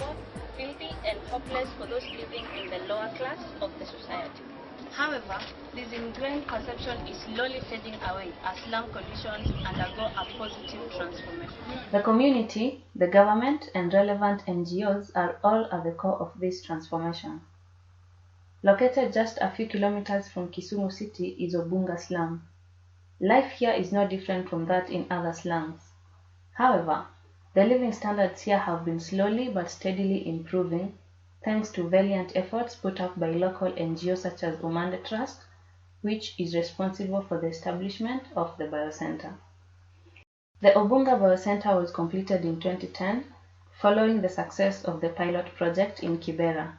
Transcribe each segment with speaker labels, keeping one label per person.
Speaker 1: poor, filthy, and hopeless for those living in the lower class of the society. However, this ingrained perception is slowly fading away as slum conditions undergo a positive transformation. The community, the government, and relevant NGOs are all at the core of this transformation. Located just a few kilometers from Kisumu City is Obunga slum. Life here is no different from that in other slums. However, the living standards here have been slowly but steadily improving thanks to valiant efforts put up by local NGOs such as Umande Trust, which is responsible for the establishment of the Biocenter. The Obunga Biocenter was completed in 2010 following the success of the pilot project in Kibera.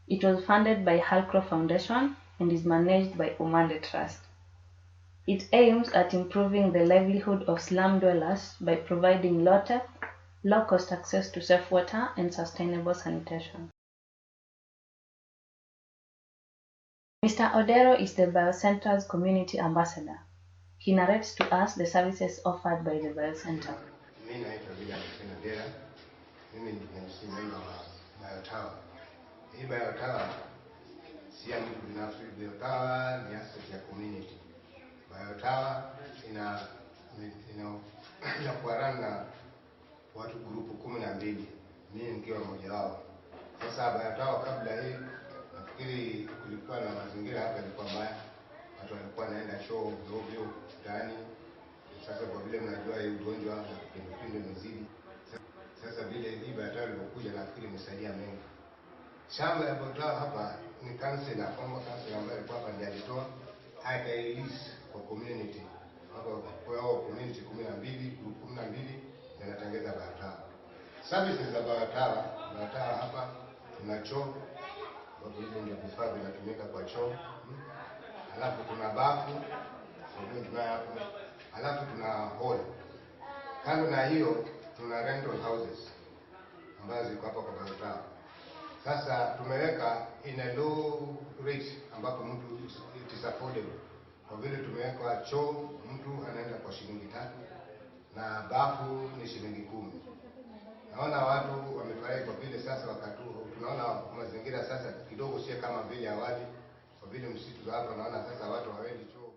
Speaker 1: It was funded by Halcro Foundation and is managed by Umande Trust. It aims at improving the livelihood of slum dwellers by providing low-tech, low-cost access to safe water and sustainable sanitation. Mr. Odero is the Biocenter's community ambassador. He narrates to us the services offered by the Biocenter.
Speaker 2: Hii Biotower si ya mtu binafsi. Biotower ni asset ya community. Biotower ina kuarana na watu grupu 12, mimi nikiwa mmoja wao. Sasa Biotower kabla hii nafikiri kulikuwa na mazingira hapa yalikuwa mbaya. Watu walikuwa wanaenda show ovyo ndani. Sasa kwa vile mnajua hii ugonjwa na kipindupindu imezidi. Sasa vile hii Biotower ilipokuja nafikiri imesaidia mengi. Shamba ya Biotower hapa ni council, former council ambaye alikuwa hapa ndiye alitoa release kwa community. Hapa kwa community 12, group 12 yanatengeza Biotower. Services za Biotower hapa tuna choo, ambapo hizo ndio vifaa vinatumika kwa choo. Alafu tuna bafu, ndio tunayo hapo. Alafu tuna hall. Kando na hiyo tuna rental houses ambazo ziko hapa kwa Biotower. Sasa tumeweka in a low rate ambapo mtu it is affordable. Kwa vile tumeweka choo mtu anaenda kwa shilingi 3 na bafu ni shilingi 10. Naona watu wamefurahi kwa vile sasa wakati tunaona mazingira sasa kidogo sio kama vile awali, kwa vile msitu hapa naona sasa watu hawaendi choo.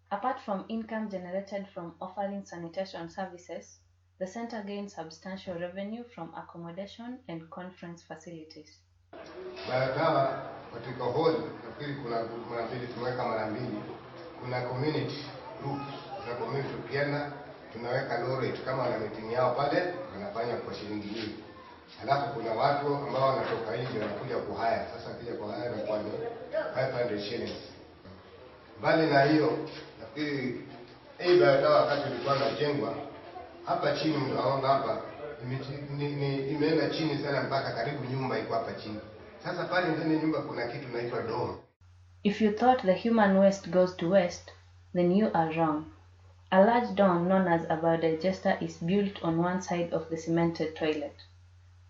Speaker 1: Apart from income generated from offering sanitation services, the center gains substantial revenue from accommodation and conference facilities.
Speaker 2: Biotower katika hall nafikiri kuna mara mbili tumeweka mara mbili. Kuna community group za community ukienda tunaweka low rate kama wana meeting yao pale wanafanya kwa shilingi nyingi. Alafu kuna watu ambao wanatoka nje wanakuja kuhaya. Sasa kija kwa haya na kwa 500 shillings. Mbali na hiyo nafikiri hii Biotower wakati ilikuwa inajengwa hapa chini mnaona hapa imeenda chini sana mpaka karibu nyumba iko hapa chini. Sasa pale ndani nyumba kuna kitu inaitwa dome.
Speaker 1: If you thought the human waste goes to waste, then you are wrong. A large dome known as a biodigester is built on one side of the cemented toilet.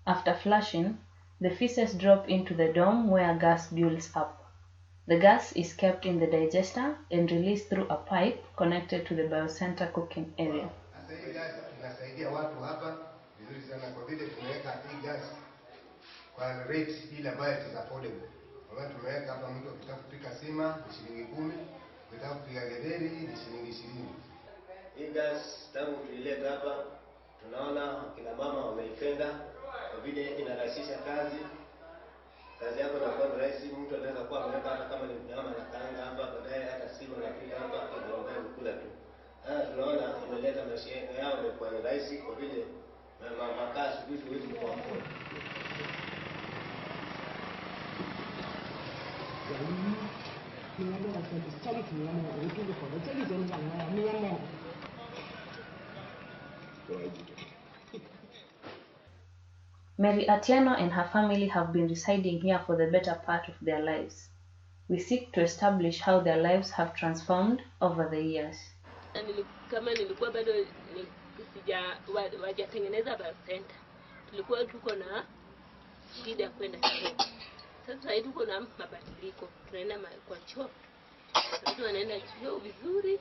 Speaker 1: After flushing, the feces drop into the dome where gas builds up. The gas is kept in the digester and released through a pipe connected to the Biocenter cooking area.
Speaker 2: Sasa hii gas inasaidia watu hapa vizuri sana kwa vile tumeweka hii gas kwa rate ile ambayo is affordable. Kwa maana tumeweka hapa mtu akitaka kupika sima ni shilingi 10, akitaka kupika getheri ni shilingi 20.
Speaker 3: Hii gas tangu tuileta hapa tunaona kina mama wameipenda kwa vile inarahisisha kazi. Kazi yako inakuwa rahisi, mtu anaweza kuwa ameweka hata kama ni nyama na kaanga hapa baadaye hata sima na pika hapa anaongea kula tu. Tunaona imeleta maisha yao imekuwa rahisi kwa vile makaa suluhisho hizi kwa mkono.
Speaker 1: Mary Atieno and her family have been residing here for the better part of their lives. We seek to establish how their lives have transformed over the years.
Speaker 4: Kama nilikuwa bado wajatengeneza Biocenter, tulikuwa tuko na shida ya kwenda choo. Sasa hivi tuko na mabadiliko, tunaenda kwa choo, watu wanaenda choo vizuri.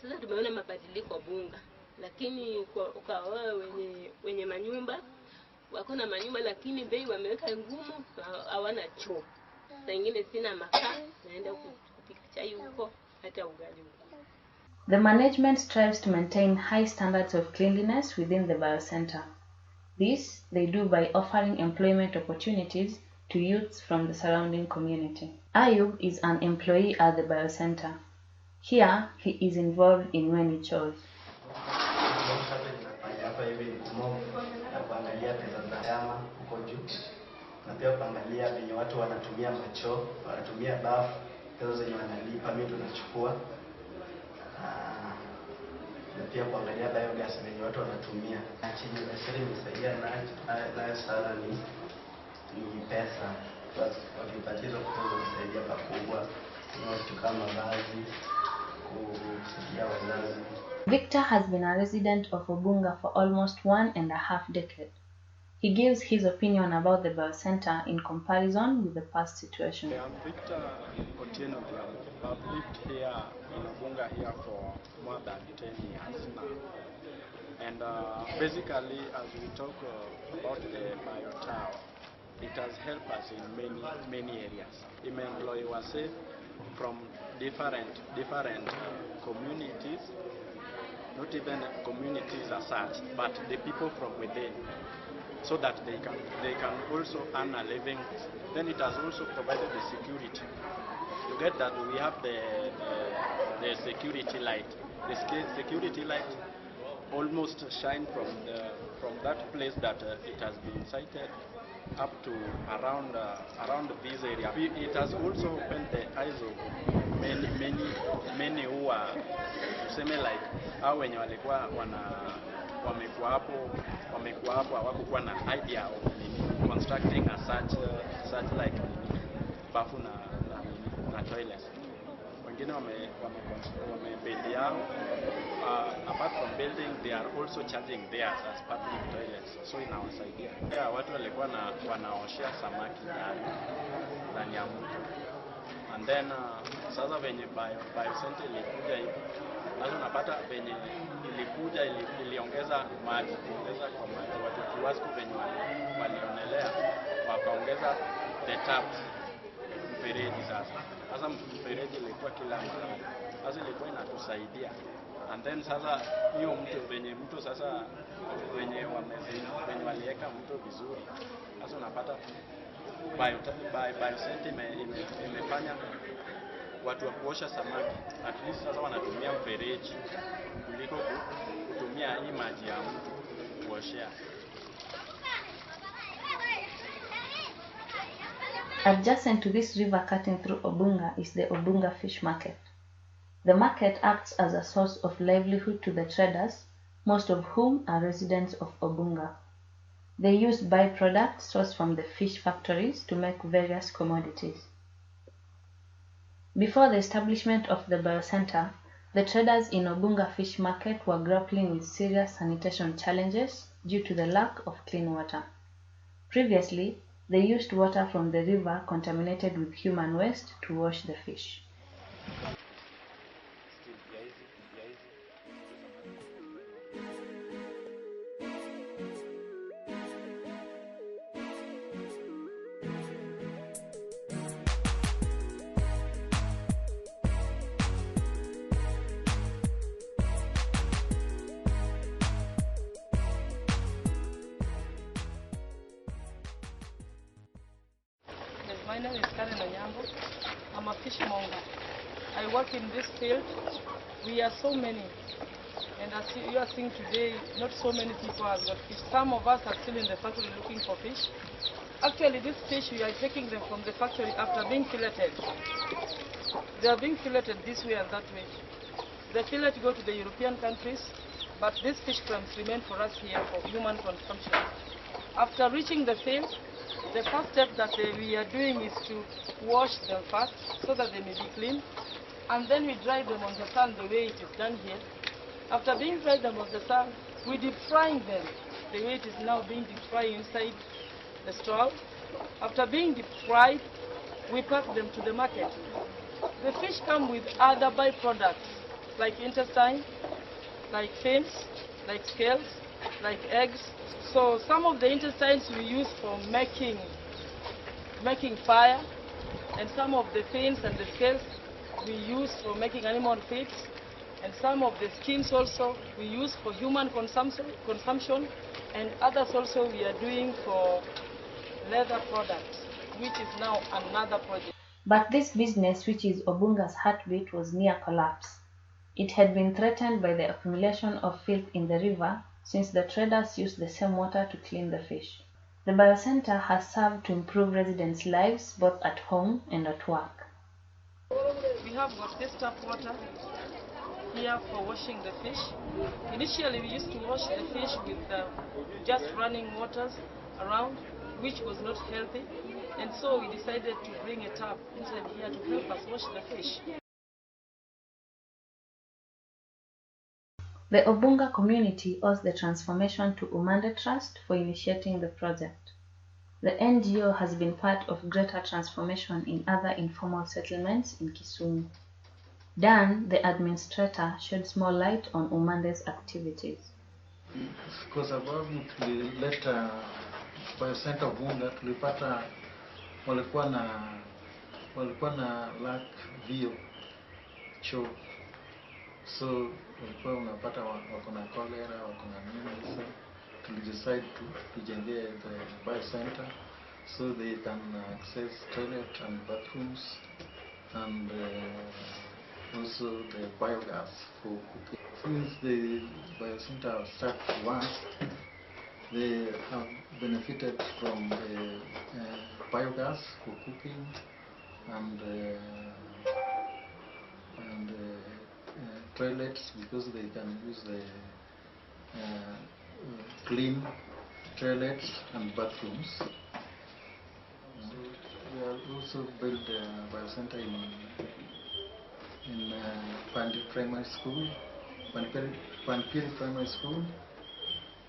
Speaker 4: Sasa tumeona mabadiliko Obunga, lakini kwa wenye manyumba wako na manyumba lakini bei wameweka ngumu, hawana choo. Saa nyingine sina makaa, naenda kupika chai huko, hata ugali huko.
Speaker 5: The management strives to maintain high standards of cleanliness within the biocenter. This they do by offering employment opportunities to youths from the surrounding community. Ayub is an employee at the biocenter. Here, he is involved in many chores.
Speaker 6: Na pia kuangalia venye watu wanatumia machoo, wanatumia bafu, hizo zenye wanalipa mimi tunachukua. Na pia kuangalia biogas venye watu wanatumia. Chini ya serikali imesaidia na sana ni pesa. Wakipatizo kusaidia pakubwa, watu kama baadhi kusaidia wazazi.
Speaker 5: Victor has been a resident of Obunga for almost 1.5 decades. He gives his opinion about the biocenter in comparison with the past situation.
Speaker 7: I'm Victor. I've lived here in Obunga here for more than 10 years now. And basically, as we talk about the biotower, it has helped us in many areas. It employs us from different communities, not even communities as such, but the people from within, so that they can also earn a living. Then it has also provided the security. You get that we have the security light. The security light almost shine from that place that it has been sited up to around this area. It has also opened the eyes of many who are, tuseme like hao wenye walikuwa wamekuwa hapo hawakuwa na idea of constructing a such like bafu na toilets. Wengine wamebuild yao. Apart from building, they are also charging theirs as public toilets, so inawasaidia. Watu walikuwa wanaoshea samaki ndani ya mto. And then sasa venye biocenter ilikuja hivi, sasa unapata venye ilikuja iliongeza maji, kuongeza kwa maji. Watu wa Kiwasco venye walionelea wakaongeza the taps, mfereji sasa. Sasa mfereji ilikuwa kila mahali. Sasa ilikuwa inatusaidia. And then sasa hiyo mto sasa venye waliweka mto vizuri. Sasa unapata biocenter imefanya watu wa kuosha samaki at least sasa wanatumia mfereji kuliko kutumia hii maji ya mto kuoshea.
Speaker 5: Adjacent to this river cutting through Obunga is the Obunga fish market. The market acts as a source of livelihood to the traders, most of whom are residents of Obunga. They use byproducts sourced from the fish factories to make various commodities. Before the establishment of the biocenter, the traders in Obunga fish market were grappling with serious sanitation challenges due to the lack of clean water. Previously, they used water from the river contaminated with human waste to wash the fish.
Speaker 8: My name is Karen Onyambo. I'm a fishmonger. I work in this field. We are so many. And as you are seeing today, not so many people have got fish. Some of us are still in the factory looking for fish. Actually, this fish, we are taking them from the factory after being filleted. They are being filleted this way and that way. The fillet go to the European countries, but these fish crumbs remain for us here for human consumption. After reaching the field, the first step that we are doing is to wash them first so that they may be clean, and then we dry them on the sun the way it is done here. After being dried them on the sun, we deep frying them the way it is now being deep fried inside the stove. After being deep fried, we pack them to the market. The fish come with other byproducts like intestine, like fins, like scales, like eggs. So some of the intestines we use for making fire, and some of the fins and the scales we use for making animal feeds, and some of the skins also we use for human consumption, and others also we are doing for leather products, which is now another project.
Speaker 5: But this business, which is Obunga's heartbeat, was near collapse. It had been threatened by the accumulation of filth in the river, since the traders used the same water to clean the fish. The biocenter has served to improve residents' lives both at home and at work.
Speaker 8: We have got this tap water here for washing the fish. Initially we used to wash the fish with just running waters around, which was not healthy, and so we decided to bring a tap inside here to help us wash the fish.
Speaker 5: The Obunga community owes the transformation to Umande Trust for initiating the project. The NGO has been part of greater transformation in other informal settlements in Kisumu. Dan, the administrator, sheds more light on Umande's activities.
Speaker 9: Kwa sababu tulileta biocenter Obunga, tulipata walikuwa na lack vio choo, so walikuwa unapata wako na cholera, wako na nini, so tulicide tujengee the biocenter so they can access toilet and bathrooms, and also the biogas for cooking. Since the biocenter started once, they have benefited from the biogas for cooking and toilets, because they can use the clean toilets and bathrooms. So we have also built a biocenter in Panpiri Primary School,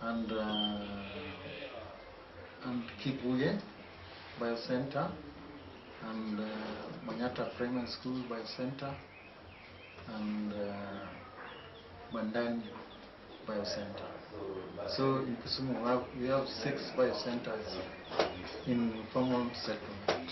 Speaker 9: and Kibuye Biocenter, and Manyata Primary School Biocenter, and Mandani Biocenter. So in Kisumu we have 6 biocenters in informal settlement.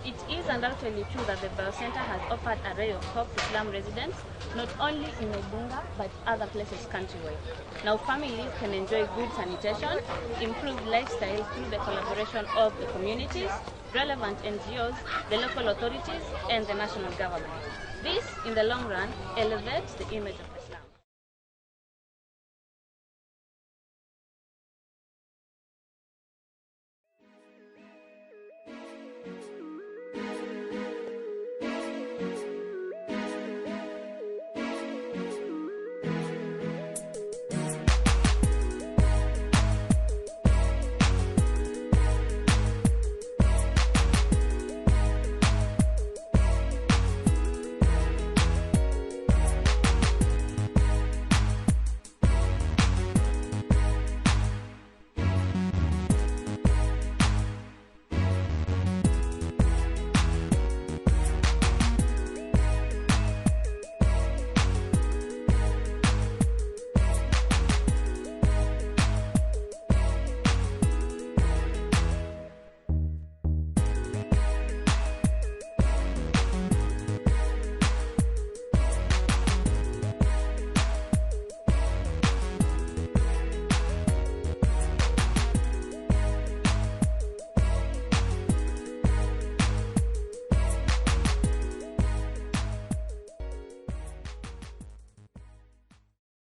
Speaker 1: It is undoubtedly true that the biocenter has offered a ray of hope to slum residents, not only in Obunga but other places countrywide. Now families can enjoy good sanitation, improved lifestyle through the collaboration of the communities, relevant NGOs, the local authorities, and the national government. This, in the long run, elevates the image of